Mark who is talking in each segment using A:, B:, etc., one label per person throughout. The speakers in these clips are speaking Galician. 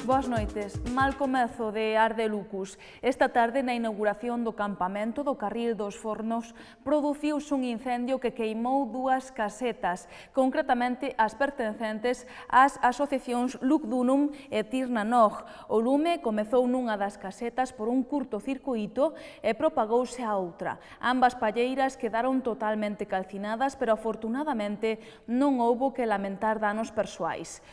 A: Boas noites. Mal comezo de Arde Lucus. Esta tarde, na inauguración do campamento do Carril dos Fornos, produciuse un incendio que queimou dúas casetas, concretamente as pertencentes ás asociacións Lugdunum e Tirnanog. O lume comezou nunha das casetas por un curtocircuíto e propagouse a outra. Ambas palleiras quedaron totalmente calcinadas, pero afortunadamente non houbo que lamentar danos persoais.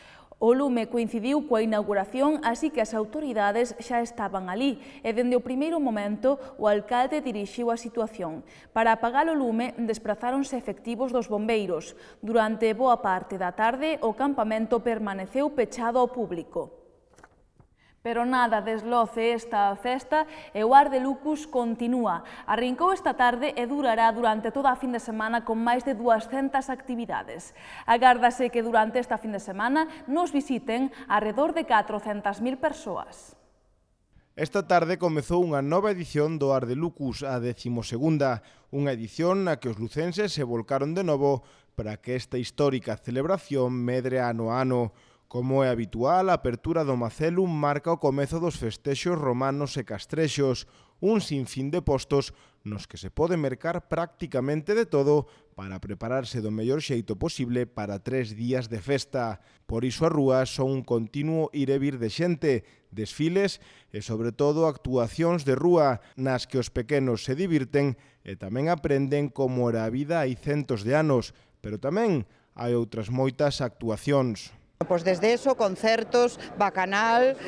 A: O lume coincidiu coa inauguración, así que as autoridades xa estaban ali e, dende o primeiro momento, o alcalde dirixiu a situación. Para apagar o lume, desprazáronse efectivos dos bombeiros. Durante boa parte da tarde, o campamento permaneceu pechado ao público. Pero nada desloce esta festa e o Arde Lucus continúa. Arrincou esta tarde e durará durante toda a fin de semana con máis de 200 actividades. Agárdase que durante esta fin de semana nos visiten arredor de 400.000 persoas.
B: Esta tarde comezou unha nova edición do Arde Lucus, a 12ª, unha edición na que os lucenses se volcaron de novo para que esta histórica celebración medre ano a ano. Como é habitual, a apertura do Macelum marca o comezo dos festexos romanos e castrexos, un sinfín de postos nos que se pode mercar prácticamente de todo para prepararse do mellor xeito posible para 3 días de festa. Por iso as rúas son un continuo ir e vir de xente, desfiles e, sobre todo, actuacións de rúa nas que os pequenos se divirten e tamén aprenden como era a vida hai centos de anos, pero tamén hai outras moitas actuacións.
C: Pois desde eso, concertos, bacanal,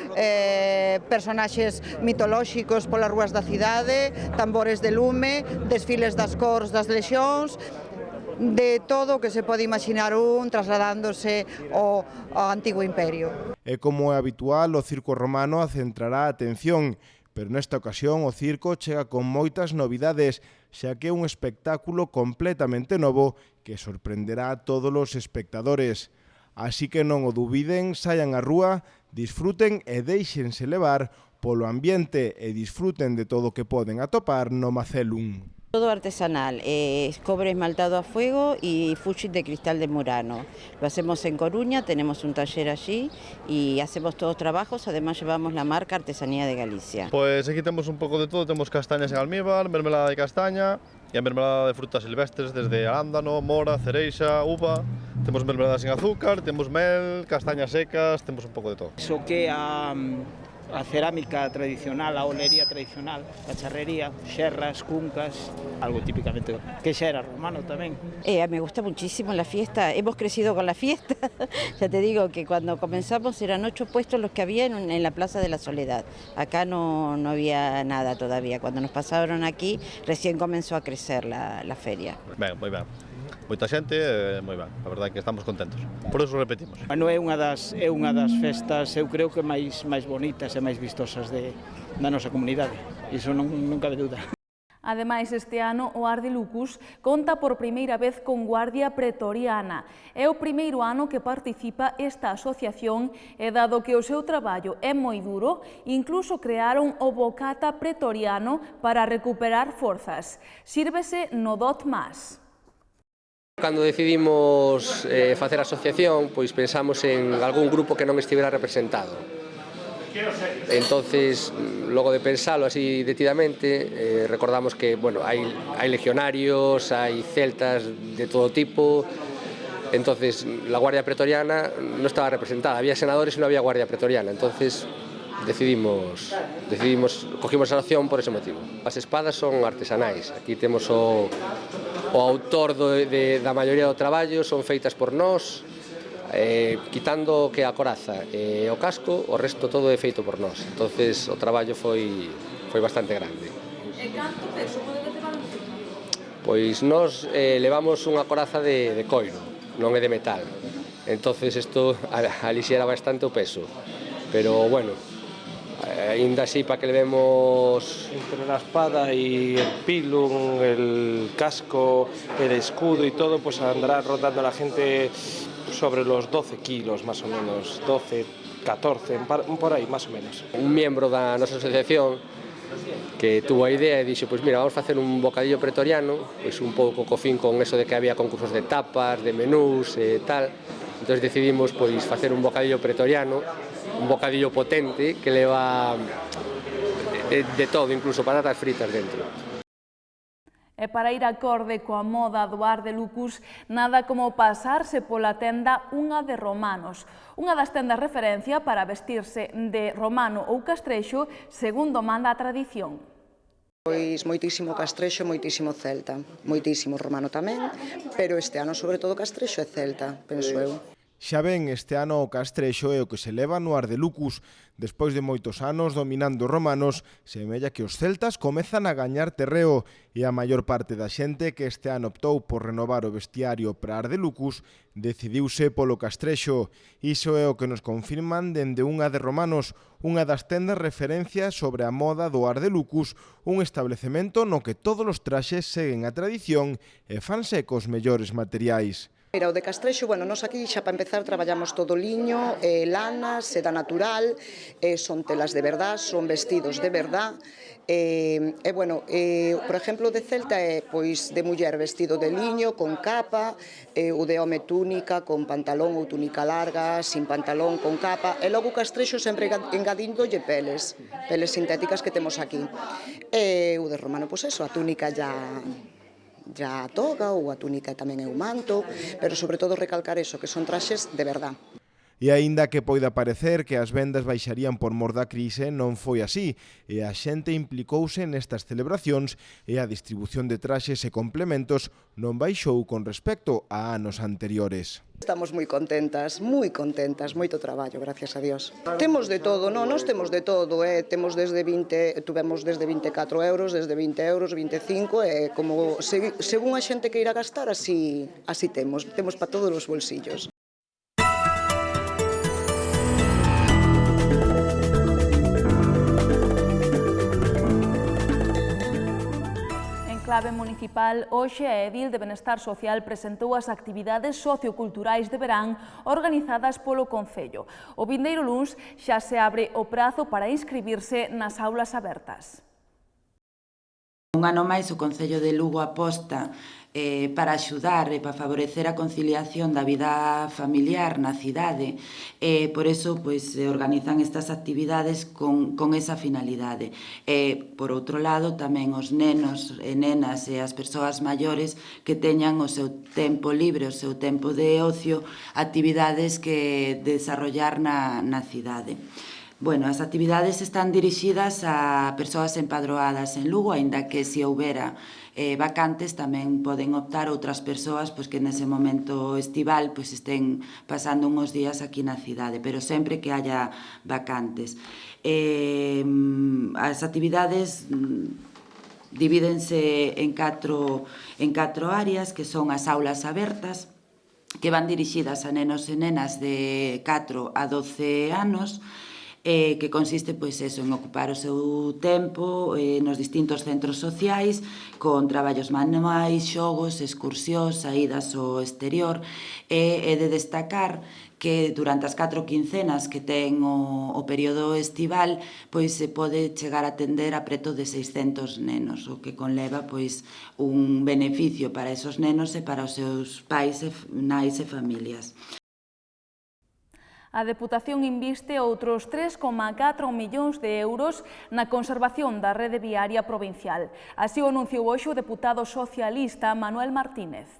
C: personaxes mitolóxicos polas rúas da cidade, tambores de lume, desfiles das cors das lexións, de todo o que se pode imaginar trasladándose ao antigo imperio.
B: E como é habitual, o circo romano centrará a atención, pero nesta ocasión o circo chega con moitas novidades, xa que é un espectáculo completamente novo que sorprenderá a todos os espectadores. Así que non o dubiden, saian á rúa, disfruten e déixense levar polo ambiente e disfruten de todo o que poden atopar no Macelum.
D: Todo artesanal, cobre esmaltado a fuego y fucsit de cristal de Murano. Lo hacemos en Coruña, tenemos un taller allí y hacemos todos trabajos, además llevamos la marca Artesanía de Galicia.
E: Pues aquí tenemos un poco de todo, tenemos castañas en almíbar, mermelada de castaña y mermelada de frutas silvestres desde arándano, mora, cereixa, uva. Temos mermelada sin azúcar, temos mel, castañas secas, temos un pouco de todo.
F: Iso que a cerámica tradicional, a olería tradicional, a charrería, xerras, cuncas, algo típicamente que xa era romano tamén.
D: Me gusta muchísimo la fiesta, hemos crecido con la fiesta. Ya te digo que cuando comenzamos eran 8 puestos los que había en la Plaza de la Soledad. Acá no había nada todavía. Cuando nos pasaron aquí, recién comenzó a crecer la feria.
E: Ben, moi ben. Moita xente, moi ben, a verdade é que estamos contentos. Por eso repetimos.
F: Bueno, é unha das festas, eu creo que máis bonitas e máis vistosas da nosa comunidade. Iso non cabe dúda.
A: Ademais, este ano o Arde Lucus conta por primeira vez con Guardia Pretoriana. É o primeiro ano que participa esta asociación e, dado que o seu traballo é moi duro, incluso crearon o Bocata Pretoriano para recuperar forzas. Sírvese no DOT+.
G: Cando decidimos facer a asociación, pois pensamos en algún grupo que non estivera representado. Entonces, logo de pensalo así detidamente, recordamos que, bueno, hai legionarios, hai celtas de todo tipo. Entonces, la Guardia Pretoriana non estaba representada, había senadores e non había Guardia Pretoriana. Entonces, cogimos a opción por ese motivo. As espadas son artesanais. Aquí temos o autor da maioría do traballo, son feitas por nós, quitando que a coraza e o casco, o resto todo é feito por nós. Entonces, o traballo foi bastante grande.
A: E canto peso pode levar?
G: Pois nós levamos unha coraza de coiro, non é de metal. Entonces, isto alixera bastante o peso. Pero, bueno, ainda así, para que levemos...
H: Entre la espada y el pilum, el casco, el escudo y todo, pues andará rotando la gente sobre los 12 kilos, más o menos, 12, 14, por ahí, más o menos.
G: Un miembro da nosa asociación que tuvo a idea e dixo, pois mira, vamos facer un bocadillo pretoriano, pois un pouco co fin con eso de que había concursos de tapas, de menús e tal. Entón decidimos pois facer un bocadillo pretoriano un bocadillo potente que leva de todo, incluso patatas fritas dentro.
A: E para ir acorde coa moda do Ar de Lucus, nada como pasarse pola tenda Unha de Romanos, unha das tendas referencia para vestirse de romano ou castrexo segundo manda a tradición.
I: Pois moitísimo castrexo, moitísimo celta, moitísimo romano tamén, pero este ano sobre todo castrexo e celta, penso eu.
B: Xa ven, este ano o castrexo é o que se leva no Ar de Lucus. Despois de moitos anos dominando os romanos, semella que os celtas comezan a gañar terreo e a maior parte da xente que este ano optou por renovar o vestiario para Ar de Lucus decidiuse polo castrexo. Iso é o que nos confirman dende Unha de Romanos, unha das tendas referencias sobre a moda do Ar de Lucus, un establecemento no que todos os traxes seguen a tradición e fanse cos mellores materiais.
I: Mira, o de castrexo, bueno, nos aquí xa para empezar traballamos todo liño, lana, seda natural, son telas de verdad, son vestidos de verdad, bueno, por exemplo, de celta é pois de muller vestido de liño, con capa, o de home túnica, con pantalón ou túnica larga, sin pantalón, con capa, e logo o castrexo sempre engadíndolle peles sintéticas que temos aquí. E o de romano, pois eso, a túnica ya a toga ou a túnica tamén é o manto, pero sobre todo recalcar eso, que son traxes de verdad.
B: E aínda que poida parecer que as vendas baixarían por mor da crise, non foi así, e a xente implicouse nestas celebracións e a distribución de traxes e complementos non baixou con respecto a anos anteriores.
I: Estamos moi contentas, moito traballo, gracias a Dios. Temos de todo, non? Nós temos de todo, temos tuvemos desde 24 euros, desde 20 euros, 25, e como según a xente que irá gastar, así temos para todos os bolsillos.
A: Clave municipal, hoxe a Edil de Benestar Social presentou as actividades socioculturais de verán organizadas polo Concello. O vindeiro luns xa se abre o prazo para inscribirse nas aulas abertas.
J: Un ano máis o Concello de Lugo aposta para axudar e para favorecer a conciliación da vida familiar na cidade, e por eso organizan estas actividades con esa finalidade. Por outro lado, tamén os nenos e nenas e as persoas maiores que teñan o seu tempo libre, o seu tempo de ocio, actividades que desarrollar na cidade. Bueno, as actividades están dirixidas a persoas empadroadas en Lugo, aínda que se houbera vacantes tamén poden optar outras persoas que nese momento estival estén pasando uns días aquí na cidade, pero sempre que haya vacantes. As actividades divídense en catro áreas, que son as aulas abertas, que van dirixidas a nenos e nenas de 4 a 12 anos, que consiste en ocupar o seu tempo nos distintos centros sociais con traballos manuais, xogos, excursións, saídas ao exterior, e de destacar que durante as 4 quincenas que ten o período estival se pode chegar a atender a preto de 600 nenos, o que conleva un beneficio para esos nenos e para os seus pais, nais e familias.
A: A Deputación inviste outros 3,4 millóns de euros na conservación da rede viaria provincial. Así o anunciou hoxe o deputado socialista Manuel Martínez.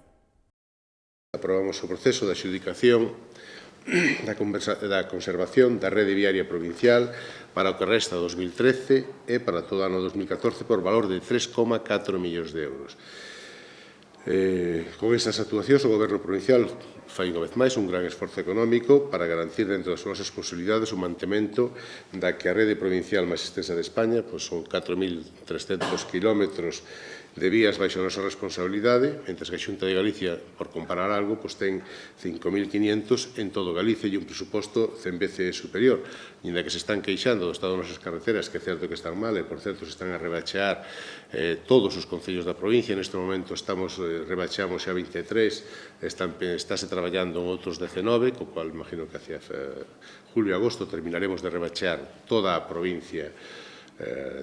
K: Aprobamos o proceso de adxudicación da conservación da rede viaria provincial para o que resta 2013 e para todo o ano 2014 por valor de 3,4 millóns de euros. Con estas actuacións o Goberno provincial fai unha vez máis un gran esforzo económico para garantir dentro das nosas posibilidades o mantemento da que a rede provincial máis extensa de España, son 4.300 kilómetros de vías baixo a nosa responsabilidade, mentre que a Xunta de Galicia, por comparar algo, ten 5.500 en todo Galicia e un presuposto 100 veces superior. Ainda que se están queixando do estado das nosas carreteras, que é certo que están mal, e por certo se están a rebachear todos os concellos da provincia. Neste momento rebacheamos xa 23, estáse traballando en outros 19, co cual imagino que hacia julio e agosto terminaremos de rebachear toda a provincia,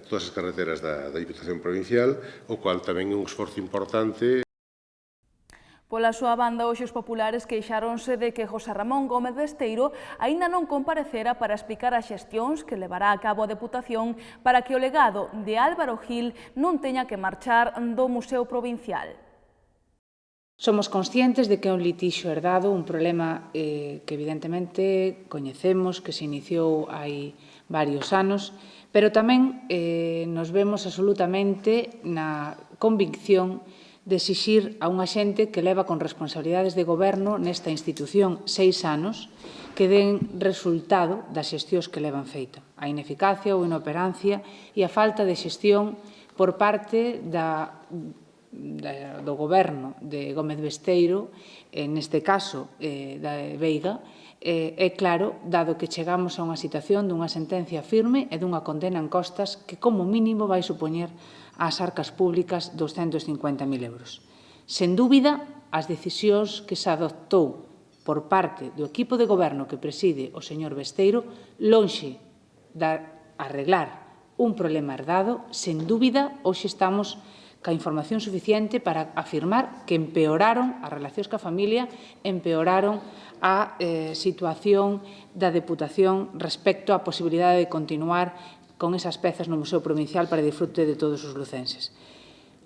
K: todas as carreteras da Diputación Provincial, o cual tamén é un esforzo importante.
A: Pola súa banda, hoxe os populares queixáronse de que José Ramón Gómez Besteiro aínda non comparecera para explicar as xestións que levará a cabo a Deputación para que o legado de Álvaro Gil non teña que marchar do Museo Provincial.
L: Somos conscientes de que é un litixio herdado, un problema que evidentemente coñecemos, que se iniciou hai varios anos, pero tamén nos vemos absolutamente na convicción de exixir a unha xente que leva con responsabilidades de goberno nesta institución 6 anos que den resultado das xestións que levan feito. A ineficacia ou inoperancia e a falta de xestión por parte do goberno de Gómez Besteiro, neste caso da Veiga, é claro, dado que chegamos a unha situación dunha sentencia firme e dunha condena en costas que como mínimo vai supoñer ás arcas públicas 250.000 euros. Sen dúbida, as decisións que se adoptou por parte do equipo de goberno que preside o señor Besteiro, lonxe de arreglar un problema herdado, sen dúbida, hoxe estamos ca información suficiente para afirmar que empeoraron as relacións ca familia, empeoraron a situación da Deputación respecto á posibilidade de continuar con esas pezas no Museo Provincial para disfrute de todos os lucenses.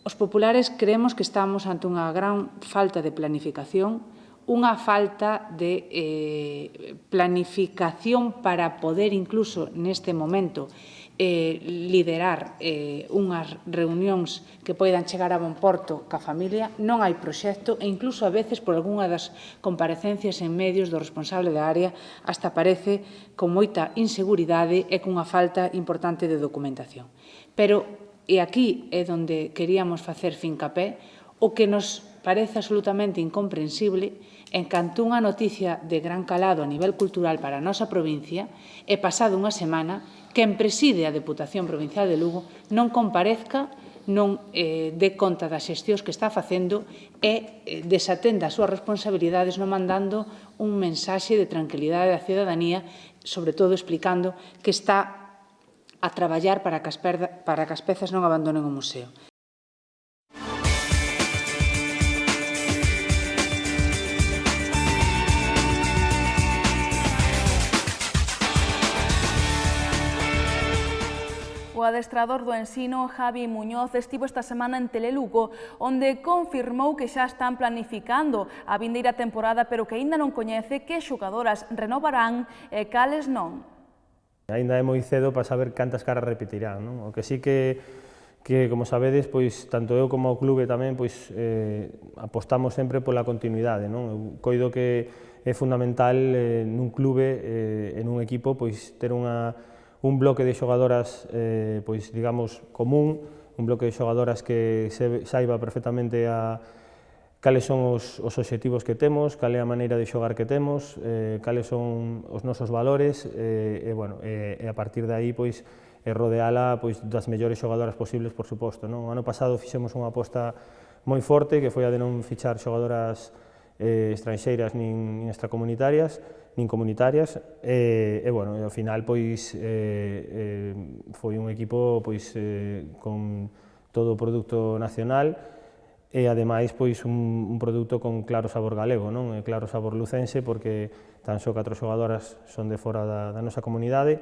L: Os populares creemos que estamos ante unha gran falta de planificación, unha falta de planificación para poder incluso neste momento liderar unhas reunións que poidan chegar a bon porto ca familia, non hai proxecto e incluso a veces por algunha das comparecencias en medios do responsable da área hasta parece con moita inseguridade e cunha falta importante de documentación. Pero, e aquí é onde queríamos facer fincapé, o que nos parece absolutamente incomprensible en canto unha noticia de gran calado a nivel cultural para a nosa provincia e pasado unha semana quen preside a Deputación Provincial de Lugo non comparezca, non dé conta das xestións que está facendo e desatenda as súas responsabilidades non mandando un mensaxe de tranquilidade á cidadanía, sobre todo explicando que está a traballar para que as pezas non abandonen o museo.
A: O adestrador do Ensino, Javi Muñoz, estivo esta semana en Telelugo, onde confirmou que xa están planificando a vindeira temporada, pero que aínda non coñece que xogadoras renovarán e cales non.
M: Aínda é moi cedo para saber cantas caras repetirán, non? O que sí que como sabedes, pois tanto eu como o clube tamén pois apostamos sempre pola continuidade, non? Eu coido que é fundamental nun clube e nun equipo pois ter un bloque de xogadoras, pois, digamos, común, un bloque de xogadoras que saiba perfectamente cales son os obxectivos que temos, cal é a maneira de xogar que temos, cales son os nosos valores, e a partir de aí, pois, rodeala das mellores xogadoras posibles, por suposto. O ano pasado fixemos unha aposta moi forte, que foi a de non fichar xogadoras estranxeiras nin extracomunitarias, nin comunitarias, e ao final pois foi un equipo pois con todo o produto nacional e ademais pois un produto con claro sabor galego, non? Claro sabor lucense, porque tan só 4 xogadoras son de fora da nosa comunidade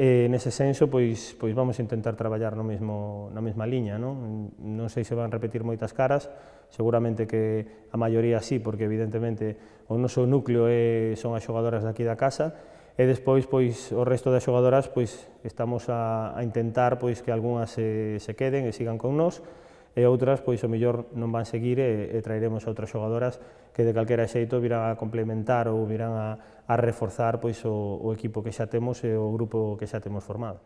M: e nese senso pois vamos a intentar traballar na mesma liña, non? Non sei se van repetir moitas caras, seguramente que a maioría sí, porque evidentemente o noso núcleo son as xogadoras daqui da casa e despois pois o resto das xogadoras pois estamos a intentar pois que algunhas se queden e sigan con nós e outras pois o mellor non van seguir e traeremos a outras xogadoras que de calquera xeito virán a complementar ou virán a reforzar pois o equipo que xa temos e o grupo que xa temos formado.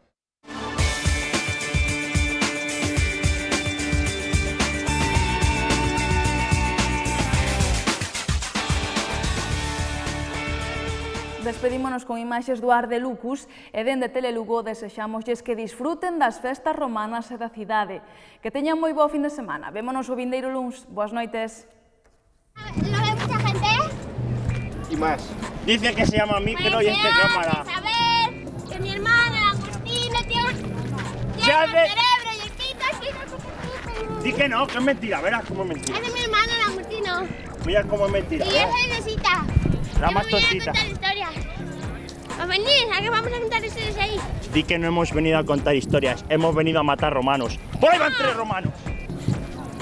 A: Despedímonos con imaxes do Arde Lucus e dende Telelugo desexámoslles que disfruten das festas romanas e da cidade. Que teñan moi bo fin de semana. Vémonos o vindeiro luns. Boas noites.
N: ¿No ve mucha gente?
O: Y más. Dice que se llama micro y este cámara.
N: A ver, que mi hermana, la Agustina, tiene el cerebro y el pito.
O: Di que no, que es mentira. Verás cómo es mentira.
N: Es de mi hermana, la Agustina.
O: Mira cómo me tira.
N: Y esa necesita.
O: La más tontita.
N: Vamos a contar historias. ¿A venir? ¿A qué vamos a contar historias ahí?
O: Di que no hemos venido a contar historias, hemos venido a matar romanos. ¡Por ahí van 3 romanos!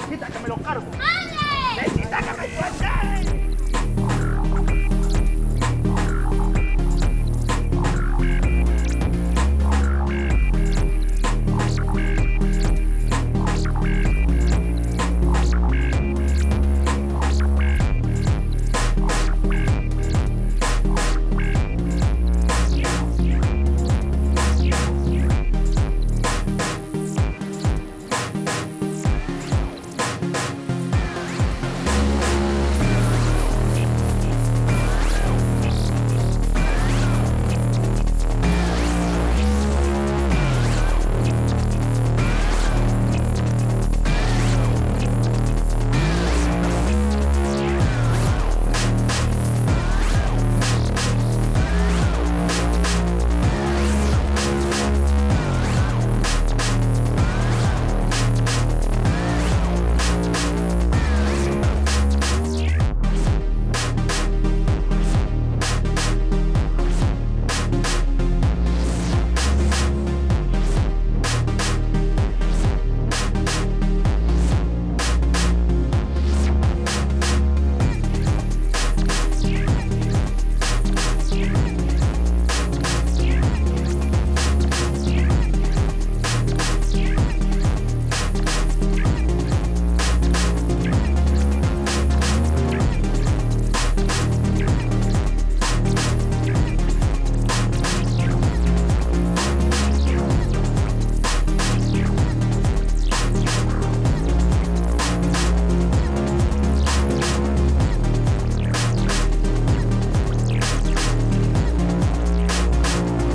O: ¡Quita que me los cargo!
N: ¡Vale!
O: ¡Necesita que me suelte!